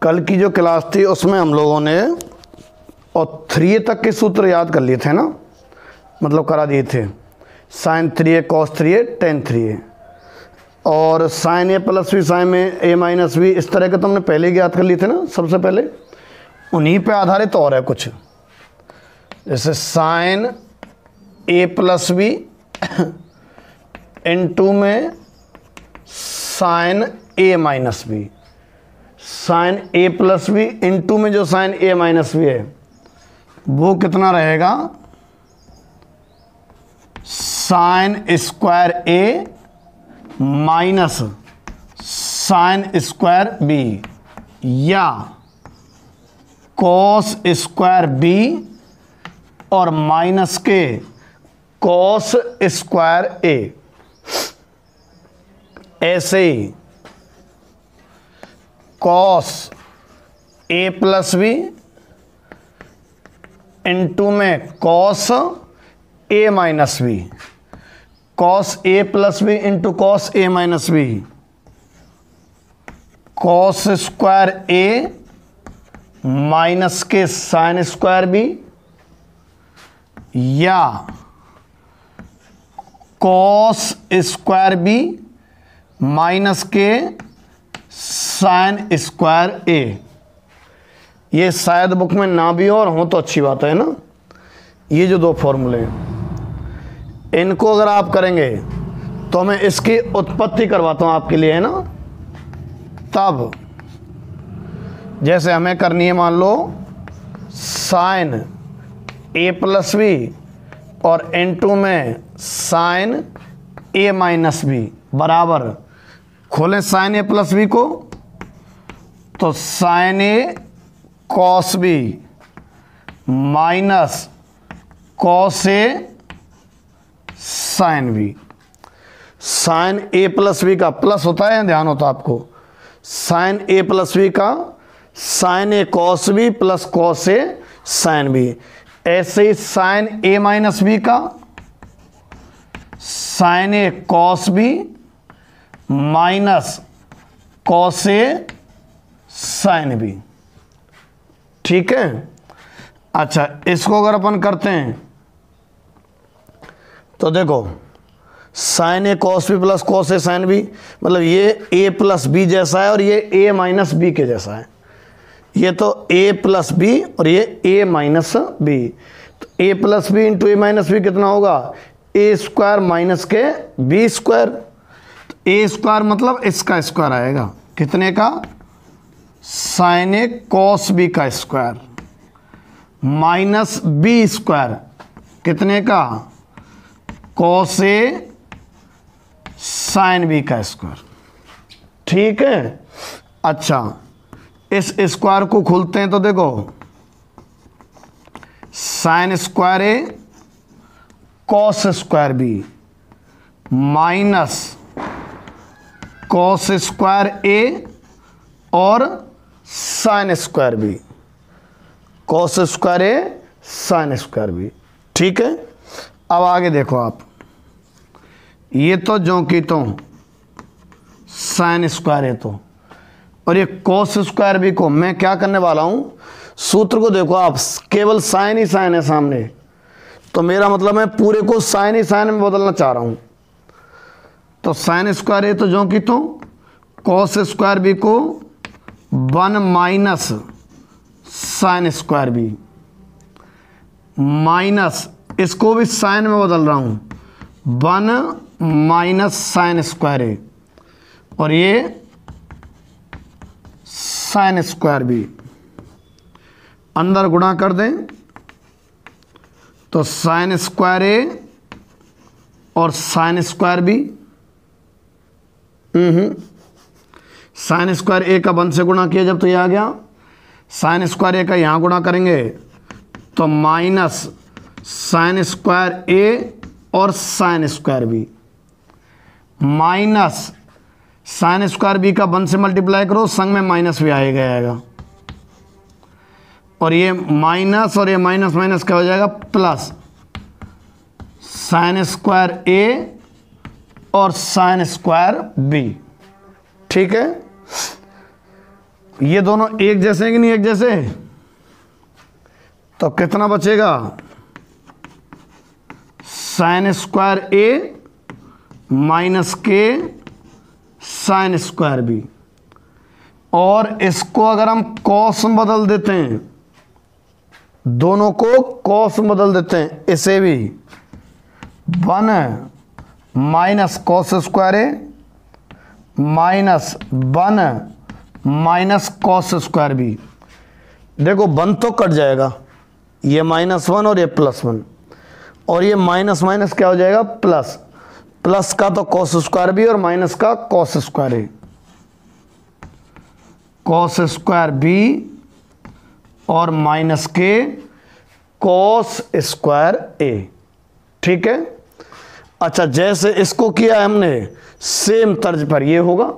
कल की जो क्लास थी उसमें हम लोगों ने और 3a तक के सूत्र याद कर लिए थे ना, मतलब करा दिए थे। Sign 3a cos 3a ten 3a और साइन a प्लस भी साइन में a माइनस भी, इस तरह के तो हमने पहले ही याद कर लिए थे ना। सबसे पहले उन्हीं पे आधारित तो और है कुछ, जैसे sine a plus B into में sine a minus B, sine a plus B into में जो साइन a माइनस बी है वो कितना रहेगा, sine square a minus sine square b या कॉस स्क्वायर b और माइनस के कॉस स्क्वायर a। ऐसे ही cos a plus B into में cos a minus B, cos a plus B into cos a minus B, cos square a minus के sine square B या cos square B minus के sine square a। ये शायद book में ना भी हो और हो तो अच्छी बात है ना। ये जो दो फॉर्मूले हैं इनको अगर आप करेंगे तो मैं इसकी उत्पत्ति करवाता हूं आपके लिए, है ना। तब जैसे हमें करनी है, मान लो साइन a प्लस बी और इनटू में साइन a माइनस बी बराबर, खोलें साइन a प्लस बी को तो sine a cos b minus cos a sine b. Sine a plus b का प्लस होता है, ध्यान होता है आपको, साइन a प्लस बी का sine a cos b plus cos a sine b. ऐसे ही साइन a माइनस बी का sine a cos b minus cos a sine b. ठीक है। अच्छा, इसको अगर अपन करते हैं तो देखो sine a cos b plus cos a sine b, मतलब ये a प्लस बी जैसा है और ये a माइनस बी के जैसा है। ये तो a प्लस बी और ये a माइनस बी, तो a plus B into a minus b कितना होगा, a स्क्वायर माइनस के b स्क्वायर। तो a स्क्वायर मतलब इसका स्क्वायर आएगा, कितने का, साइन a कॉस बी का स्क्वायर माइनस b स्क्वायर, कितने का, कॉस a साइन बी का स्क्वायर। ठीक है। अच्छा, इस स्क्वायर को खोलते हैं तो देखो sign square a cos square b minus cos square a और sine square b, cos square a sign square b। ठीक है। अब आगे देखो आप, ये तो जो की तो साइन स्क्वायर है तो, और ये कॉस स्क्वायर बी को मैं क्या करने वाला हूं, सूत्र को देखो आप, केवल साइन ही साइन है सामने, तो मेरा मतलब मैं पूरे को साइन ही साइन में बदलना चाह रहा हूं। तो साइन स्क्वायर है तो जो की तो कॉस स्क्वायर बी को 1 minus sine square B minus, इसको भी साइन में बदल रहा हूं, 1 माइनस साइन स्क्वायर ए और ये साइन स्क्वायर बी, अंदर गुणा कर दें तो साइन स्क्वायर ए और sine square B, sine square A का 1 से गुणा किया जब तो ये आ गया, साइन स्क्वायर ए का यहाँ गुणा करेंगे तो माइनस साइन स्क्वायर ए और sine square B minus sine square b का 1 से मल्टीप्लाई करो, संग में माइनस भी आएगा और ये माइनस और ये माइनस माइनस क्या हो जाएगा, प्लस साइन स्क्वायर ए और साइन स्क्वायर बी। ठीक है। ये दोनों एक जैसे हैं कि नहीं एक जैसे, तो कितना बचेगा साइन स्क्वायर ए माइनस के साइन स्क्वायर बी। और इसको अगर हम कॉस में बदल देते हैं, दोनों को कॉस में बदल देते हैं, इसे भी 1 minus cos square A minus 1 minus cos square B. देखो 1 तो कट जाएगा, ये -1 और ये +1, और ये माइनस माइनस क्या हो जाएगा प्लस, प्लस का तो कॉस स्क्वायर बी और माइनस का कॉस स्क्वायर ए, कॉस स्क्वायर बी और माइनस के कॉस स्क्वायर ए। ठीक है। अच्छा, जैसे इसको किया है हमने, सेम तर्ज पर ये होगा।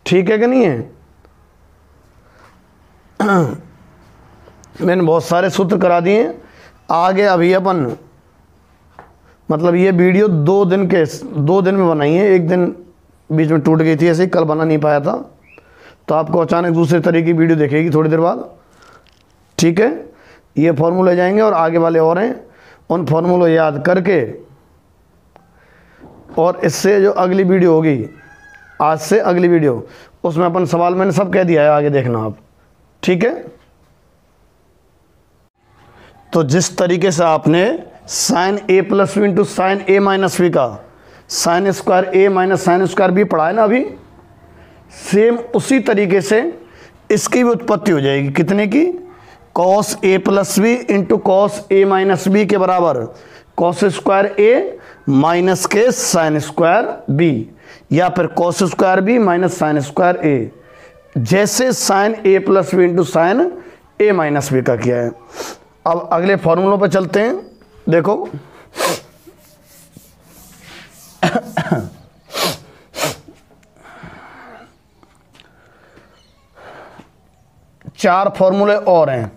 ठीक है कि नहीं है? मैंने बहुत सारे सूत्र करा दिए। आगे अभी अपन मतलब ये वीडियो 2 दिन में बनाई है, एक दिन बीच में टूट गई थी ऐसे ही, कल बना नहीं पाया था, तो आपको अचानक दूसरे तरह की वीडियो देखेगी थोड़ी देर बाद। ठीक है। ये फॉर्मूले जाएंगे और आगे वाले और हैं, उन फॉर्मूलों याद करके, और इससे जो अगली वीडियो होगी, आज से अगली वीडियो, उसमें अपन सवाल मैंने सब कह दिया है, आगे देखना आप। ठीक है। तो जिस तरीके से आपने sign A plus B into sine A minus B का sign square A minus sine square B पढ़ा है ना अभी, सेम उसी तरीके से इसकी भी उत्पत्ति हो जाएगी। कितने की? Cos A plus B into cos A minus B के बराबर कॉस स्क्वायर ए माइनस के साइन स्क्वायर बी, या फिर cos square B minus sine square A, जैसे sine A plus B into sine A minus B का किया है। अब अगले फॉर्मूलों पर चलते हैं। देखो चार फॉर्मूले और हैं।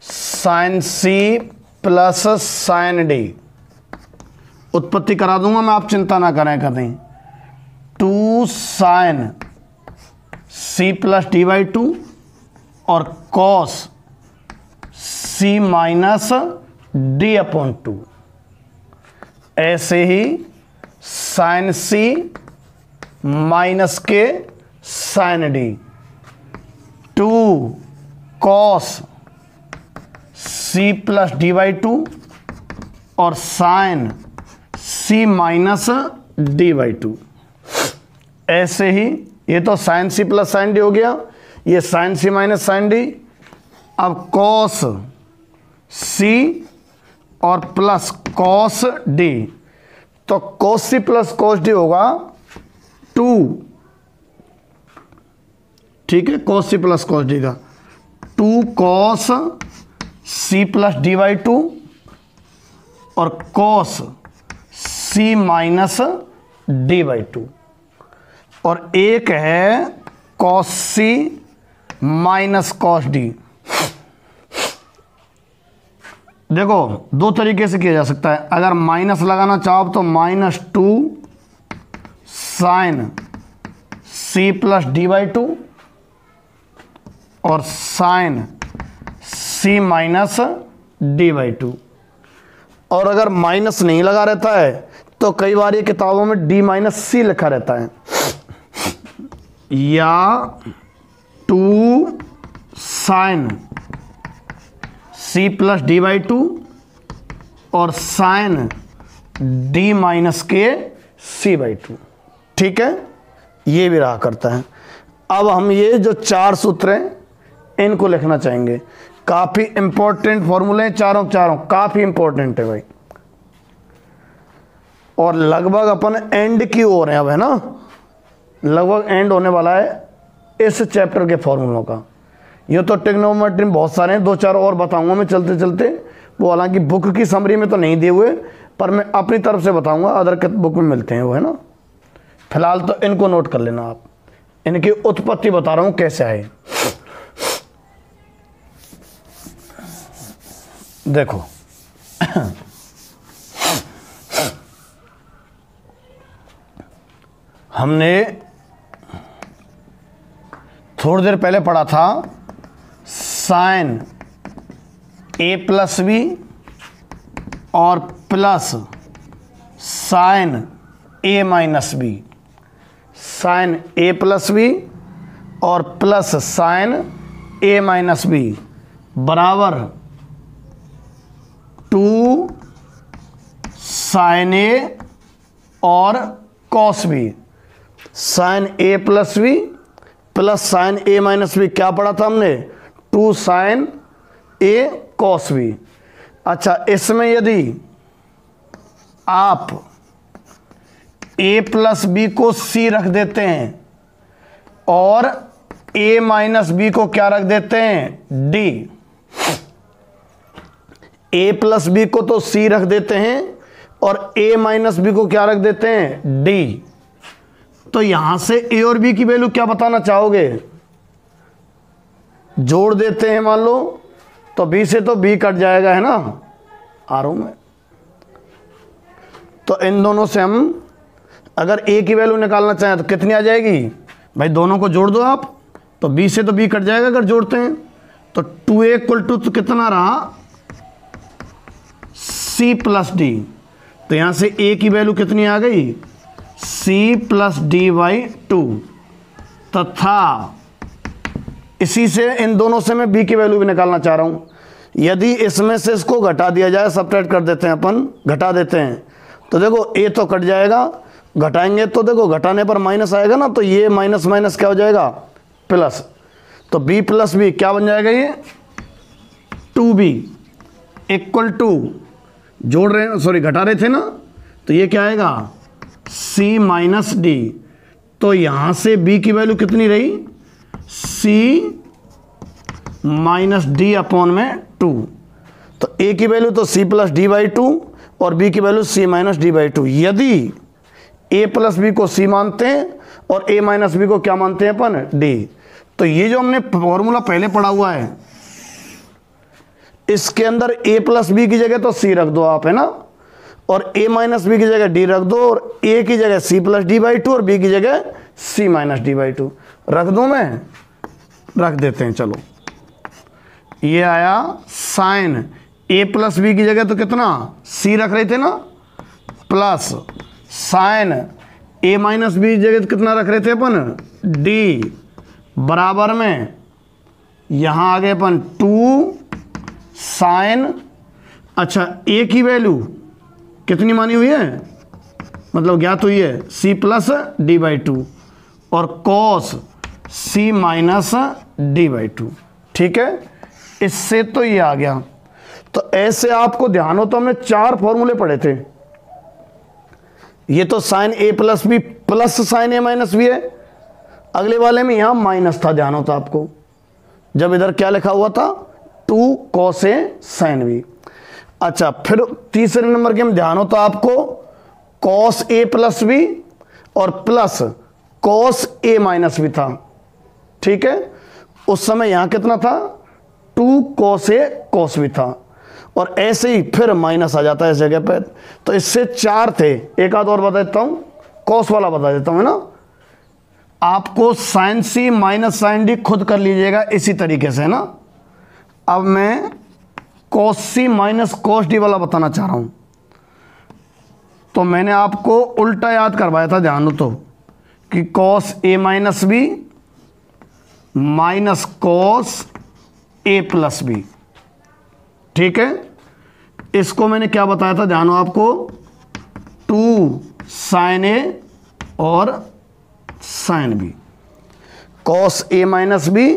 Sine c plus sine d, उत्पत्ति करा दूंगा मैं, आप चिंता ना करें करें। 2 sine c plus d by 2 और cos c minus d upon 2। ऐसे ही साइन सी माइनस के sine d, 2 cos c plus d by 2 और sine c minus d by 2। ऐसे ही ये तो sine c plus sine d हो गया, ये sine c minus sine d. अब कॉस सी और प्लस कॉस डी, तो cos c plus cos d होगा 2। ठीक है, cos c plus cos d का 2 cos c plus d by 2 और cos c minus d by 2, और एक है cos c minus cos d. देखो 2 तरीके से किया जा सकता है। अगर माइनस लगाना चाहो तो -2 sine c plus d by 2 और sine c minus d by 2। और अगर माइनस नहीं लगा रहता है तो कई बार ये किताबों में डी माइनस सी लिखा रहता है, या 2 sine c plus d by 2 और साइन डी माइनस के सी बाई 2। ठीक है, ये भी रहा करता है। अब हम ये जो 4 सूत्र हैं इनको लिखना चाहेंगे। काफ़ी इंपॉर्टेंट फॉर्मूले हैं, चारों काफ़ी इंपॉर्टेंट है भाई, और लगभग अपन एंड की ओर हैं अब, है ना, लगभग एंड होने वाला है इस चैप्टर के फॉर्मूलों का। ये तो ट्रिग्नोमेट्री में बहुत सारे हैं, 2-4 और बताऊंगा मैं चलते चलते। वो हालांकि बुक की समरी में तो नहीं दिए हुए, पर मैं अपनी तरफ से बताऊंगा, अदर बुक में मिलते हैं वो, है ना। फिलहाल तो इनको नोट कर लेना आप, इनकी उत्पत्ति बता रहा हूं कैसे आए। देखो हमने थोड़ी देर पहले पढ़ा था साइन ए प्लस बी और plus sign A minus B, sign A plus b और plus sign A minus b बराबर 2 साइन ए और cos B. Sign A plus B plus sign A minus B क्या पढ़ा था हमने? 2 साइन ए cos B. अच्छा, इसमें यदि आप a प्लस बी को c रख देते हैं और a माइनस बी को क्या रख देते हैं? d। a प्लस बी को तो c रख देते हैं और a माइनस बी को क्या रख देते हैं? d। तो यहां से a और b की वैल्यू क्या बताना चाहोगे? जोड़ देते हैं मान लो, तो b से तो b कट जाएगा, है ना, आरों में। तो इन दोनों से हम अगर a की वैल्यू निकालना चाहें तो कितनी आ जाएगी? भाई दोनों को जोड़ दो आप, तो b से तो b कट जाएगा अगर जोड़ते हैं। तो 2a इक्वल टू तो कितना रहा? c plus D. तो यहां से a की वैल्यू कितनी आ गई? c प्लस डी बाई 2 तथा इसी से इन दोनों से मैं b की वैल्यू भी निकालना चाह रहा हूं। यदि इसमें से इसको घटा दिया जाए, सब्ट्रैक्ट कर देते हैं अपन, घटा देते हैं, तो देखो a तो कट जाएगा, घटाएंगे तो देखो घटाने पर माइनस आएगा ना, तो ये माइनस माइनस क्या हो जाएगा? प्लस। तो b प्लस बी क्या बन जाएगा? ये 2b इक्वल टू, जोड़ रहे हैं सॉरी घटा रहे थे ना, तो ये क्या आएगा? c minus D. तो यहां से b की वैल्यू कितनी रही? c माइनस डी अपॉन में 2। तो a की वैल्यू तो c प्लस डी बाई 2 और b की value c minus d by 2। यदि a प्लस बी को c मानते हैं और a माइनस बी को क्या मानते हैं अपन? d। तो ये जो हमने फॉर्मूला पहले पढ़ा हुआ है, इसके अंदर a प्लस बी की जगह तो c रख दो आप, है ना, और a माइनस बी की जगह d रख दो, और a की जगह c प्लस डी बाई 2 और b की जगह c माइनस डी बाई 2 रख दो। मैं रख देते हैं, चलो। ये आया साइन a प्लस बी की जगह तो कितना? c रख रहे थे ना, plus sine a minus b की जगह कितना रख रहे थे अपन? d बराबर में यहां आ गए अपन 2 साइन, अच्छा a की वैल्यू कितनी मानी हुई है, मतलब ज्ञात हुई है, c प्लस डी बाई 2 और cos c minus d by 2। ठीक है, इससे तो ये आ गया। तो ऐसे आपको ध्यान हो तो हमने 4 फॉर्मूले पढ़े थे। ये तो sign A plus B plus sign A minus B है, अगले वाले में यहां माइनस था, ध्यान होता आपको, जब इधर क्या लिखा हुआ था? 2 कॉस ए साइन बी। अच्छा, फिर तीसरे नंबर के हम ध्यान होता आपको कॉस ए प्लस बी और plus cos A minus B था। ठीक है, उस समय यहां कितना था? 2 कॉस ए कॉस बी था, और ऐसे ही फिर माइनस आ जाता है इस जगह पे। तो इससे 4 थे, एक आध और बता देता हूं, कॉस वाला बता देता हूं, है ना। आपको sign c minus sine D खुद कर लीजिएगा इसी तरीके से, है ना। अब मैं cos c minus cos D वाला बताना चाह रहा हूं। तो मैंने आपको उल्टा याद करवाया था, ध्यान दो, तो कि cos A minus B minus cos A plus B. ठीक है, इसको मैंने क्या बताया था, ध्यान हो आपको, 2 साइन ए और sine B. Cos A minus B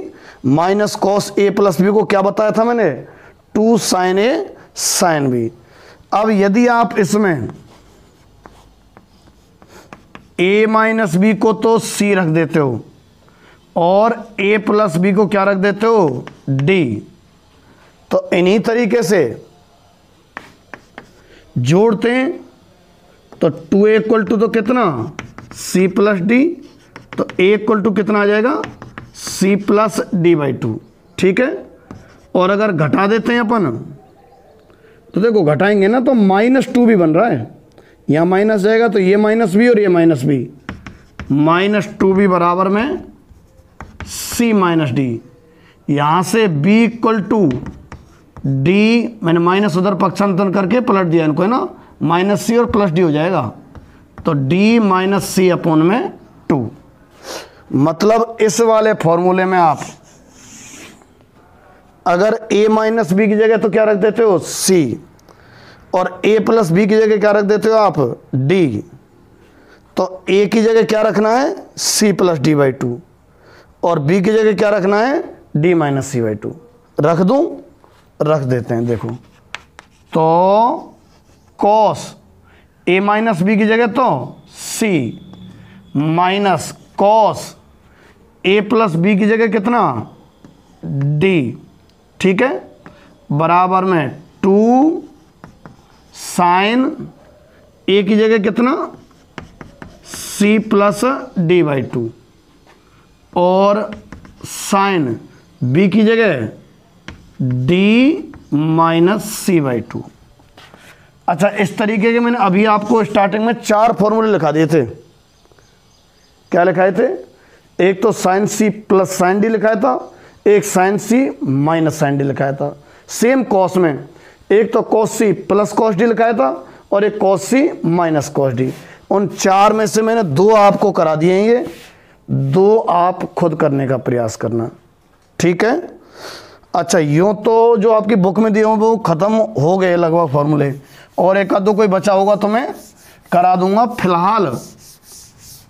minus cos A plus b को क्या बताया था मैंने? 2 साइन ए साइन बी। अब यदि आप इसमें a माइनस बी को तो c रख देते हो और a प्लस बी को क्या रख देते हो? d। तो इन्हीं तरीके से जोड़ते हैं, तो 2a इक्वल टू तो कितना? c plus D. तो a इक्वल टू कितना आ जाएगा? c plus d by 2। ठीक है, और अगर घटा देते हैं अपन, तो देखो घटाएंगे ना तो -2 भी बन रहा है, यहाँ माइनस जाएगा तो ये माइनस बी और ये माइनस बी, -2b बराबर में सी माइनस डी। यहाँ से b इक्वल टू डी, मैंने माइनस उधर पक्षांतरण करके पलट दिया इनको, है ना, माइनस सी और प्लस डी हो जाएगा, तो d माइनस सी अपॉन में 2। मतलब इस वाले फॉर्मूले में आप अगर a माइनस बी की जगह तो क्या रख देते हो c, और a प्लस बी की जगह क्या रख देते हो आप d, तो a की जगह क्या रखना है c प्लस डी बाई 2, और b की जगह क्या रखना है d माइनस सी बाई 2। रख दूं, रख देते हैं। देखो तो cos a माइनस बी की जगह तो c minus cos a plus b की जगह कितना d, ठीक है, बराबर में 2 साइन a की जगह कितना c प्लस डी बाई 2, और साइन b की जगह d माइनस सी बाई 2। अच्छा, इस तरीके के मैंने अभी आपको स्टार्टिंग में 4 फॉर्मूले लिखा दिए थे। क्या लिखाए थे? एक तो sine c plus sine d लिखाया था, एक sine c minus sine d लिखाया था। सेम कॉस में एक तो cos c plus cos d लिखाया था, और एक cos c minus cos d. उन 4 में से मैंने 2 आपको करा दिए हैं, ये 2 आप खुद करने का प्रयास करना, ठीक है। अच्छा, यूँ तो जो आपकी बुक में दिए हों वो ख़त्म हो गए लगभग फॉर्मूले, और एक आधो कोई बचा होगा तो मैं करा दूंगा। फिलहाल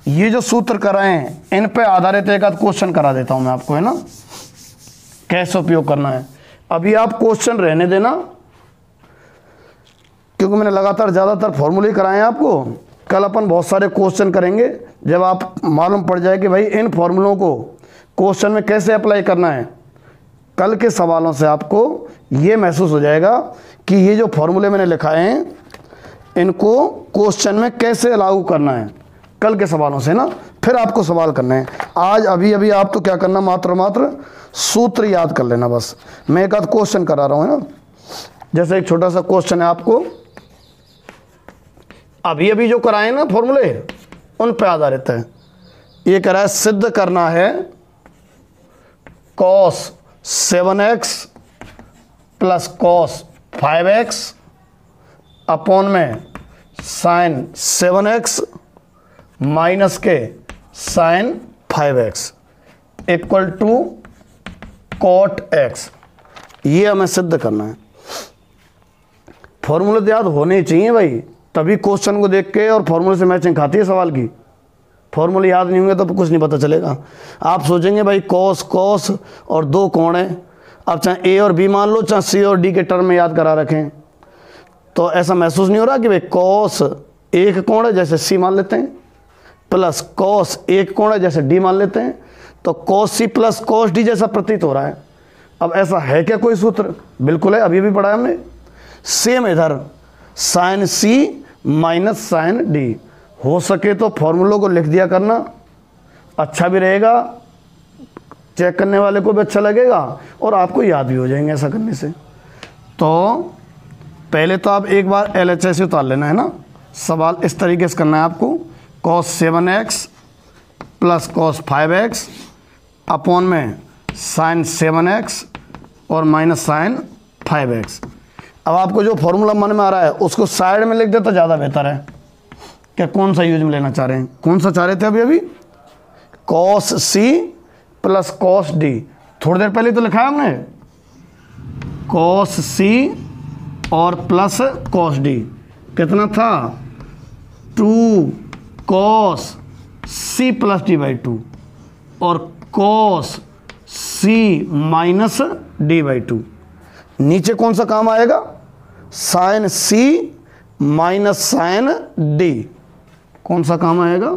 ये जो सूत्र कराए हैं इन पे आधारित एक आध क्वेश्चन करा देता हूं मैं आपको, है ना, कैसे उपयोग करना है। अभी आप क्वेश्चन रहने देना, क्योंकि मैंने लगातार ज़्यादातर फॉर्मूले कराए हैं आपको। कल अपन बहुत सारे क्वेश्चन करेंगे, जब आप मालूम पड़ जाए कि भाई इन फॉर्मूलों को क्वेश्चन में कैसे अप्लाई करना है। कल के सवालों से आपको ये महसूस हो जाएगा कि ये जो फॉर्मूले मैंने लिखाए हैं इनको क्वेश्चन में कैसे लागू करना है, कल के सवालों से ना। फिर आपको सवाल करना है। आज अभी आप तो क्या करना, मात्र सूत्र याद कर लेना बस। मैं एक आध क्वेश्चन करा रहा हूँ, है ना। जैसे एक छोटा सा क्वेश्चन है आपको, अभी जो कराए ना फॉर्मूले उन पे आधारित है। ये कह रहा है सिद्ध करना है cos 7x plus cos 5x upon में साइन 7x माइनस के sine 5x equal to cot x। ये हमें सिद्ध करना है। फॉर्मूले तो याद होने ही चाहिए भाई, तभी क्वेश्चन को देख के और फॉर्मूले से मैचिंग खाती है सवाल की। फॉर्मूले याद नहीं होंगे तो कुछ नहीं पता चलेगा। आप सोचेंगे भाई कॉस और 2 कोण हैं, अब चाहे ए और बी मान लो, चाहे सी और डी के टर्म में याद करा रखें, तो ऐसा महसूस नहीं हो रहा कि भाई कॉस एक कोण है जैसे सी मान लेते हैं, प्लस कॉस एक कोण है जैसे डी मान लेते हैं, तो cos c plus cos d जैसा प्रतीत हो रहा है। अब ऐसा है क्या कोई सूत्र? बिल्कुल है, अभी भी पढ़ा है हमने। सेम इधर sign c minus sine d. हो सके तो फॉर्मूलों को लिख दिया करना, अच्छा भी रहेगा, चेक करने वाले को भी अच्छा लगेगा और आपको याद भी हो जाएंगे ऐसा करने से। तो पहले तो आप एक बार LHS उतार लेना, है ना। सवाल इस तरीके से करना है आपको, cos 7x plus cos 5x upon में साइन 7x और माइनस साइन 5x। अब आपको जो फॉर्मूला मन में आ रहा है उसको साइड में लिख दे तो ज़्यादा बेहतर है। क्या कौन सा यूज में लेना चाह रहे हैं? कौन सा चाह रहे थे अभी? cos c plus cos d। थोड़ी देर पहले तो लिखा है हमने cos c और प्लस cos d। कितना था? 2 cos c plus d by 2 और cos c minus d by 2। नीचे कौन सा काम आएगा? Sine c minus sine d। कौन सा काम आएगा?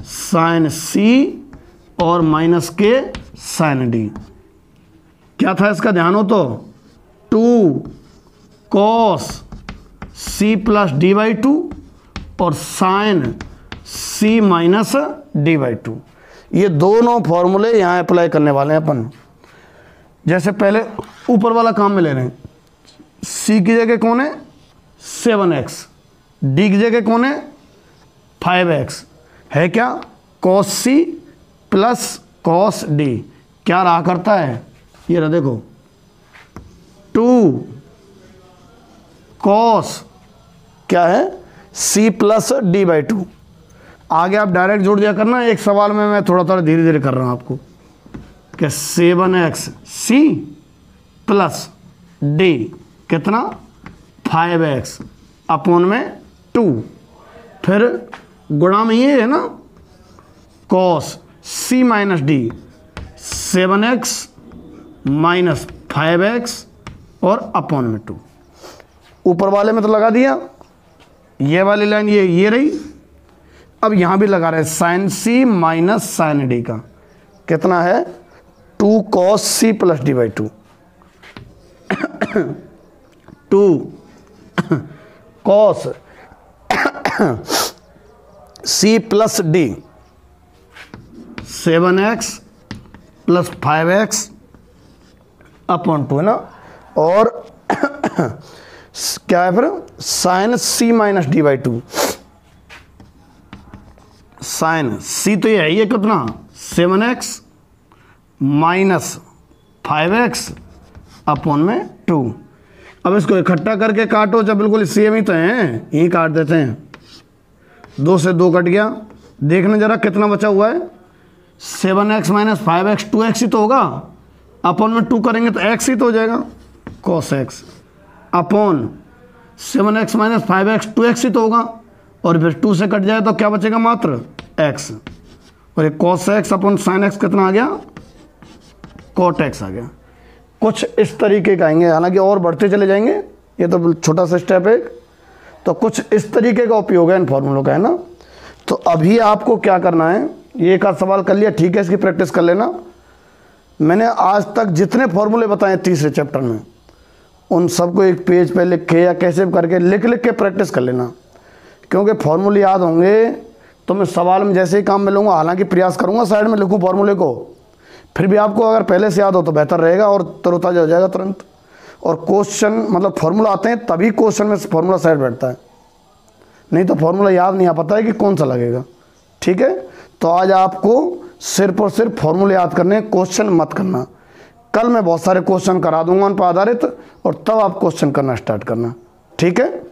साइन c और माइनस के साइन d। क्या था इसका ध्यान हो तो? 2 cos c plus d by 2 और sine c minus d by 2। ये दोनों फॉर्मूले यहाँ अप्लाई करने वाले हैं अपन। जैसे पहले ऊपर वाला काम में ले रहे हैं, c की जगह कौन है? 7x, d की जगह कौन है? 5x। है क्या? cos c plus cos d। क्या रहा करता है, ये रहा देखो 2 cos क्या है c प्लस d/2। आगे आप डायरेक्ट जोड़ दिया करना, एक सवाल में मैं थोड़ा थोड़ा धीरे धीरे कर रहा हूँ आपको, कि 7x c प्लस d कितना 5x अपॉन में 2, फिर गुणा में ये है ना cos c minus d 7x minus 5x और अपॉन में 2। ऊपर वाले में तो लगा दिया, ये वाली लाइन ये रही। अब यहाँ भी लगा रहे sine c minus sine d का कितना है 2 cos c plus d/2 2 cos c plus d 7x plus 5x upon 2 है ना, और क्या है फिर sine c minus d/2 sine c तो ये है, ये कितना 7x माइनस 5x अपॉन में 2। अब इसको इकट्ठा करके काटो, जब बिल्कुल सेम ही तो हैं, यही काट देते हैं। 2 से 2 कट गया, देखने जरा कितना बचा हुआ है 7x माइनस 5x 2x ही तो होगा, अपॉन में 2 करेंगे तो x ही तो हो जाएगा cos x upon 7x minus 5x 2x ही तो होगा, और फिर 2 से कट जाए तो क्या बचेगा मात्र x, और ये cos x upon sin x कितना आ गया cot x आ गया। कुछ इस तरीके का आएंगे, हालांकि और बढ़ते चले जाएंगे, ये तो छोटा सा स्टेप है। तो कुछ इस तरीके का उपयोग है इन फॉर्मूलों का, है ना। तो अभी आपको क्या करना है, ये एक आध सवाल कर लिया ठीक है, इसकी प्रैक्टिस कर लेना। मैंने आज तक जितने फॉर्मूले बताए तीसरे चैप्टर में, उन सबको एक पेज पे लिख के या कैसे करके लिख के प्रैक्टिस कर लेना, क्योंकि फॉर्मूले याद होंगे तो मैं सवाल में जैसे ही काम में लूँगा, हालांकि प्रयास करूँगा साइड में लिखूँ फॉर्मूले को, फिर भी आपको अगर पहले से याद हो तो बेहतर रहेगा और तरोताजा हो जाएगा तुरंत। और क्वेश्चन मतलब फॉर्मूला आते हैं तभी क्वेश्चन में फॉर्मूला साइड बैठता है, नहीं तो फॉर्मूला याद नहीं आ पाता है कि कौन सा लगेगा। ठीक है, तो आज आपको सिर्फ और सिर्फ फॉर्मूले याद करने, क्वेश्चन मत करना। कल मैं बहुत सारे क्वेश्चन करा दूंगा उन पर आधारित, और तब आप क्वेश्चन करना स्टार्ट करना। ठीक है।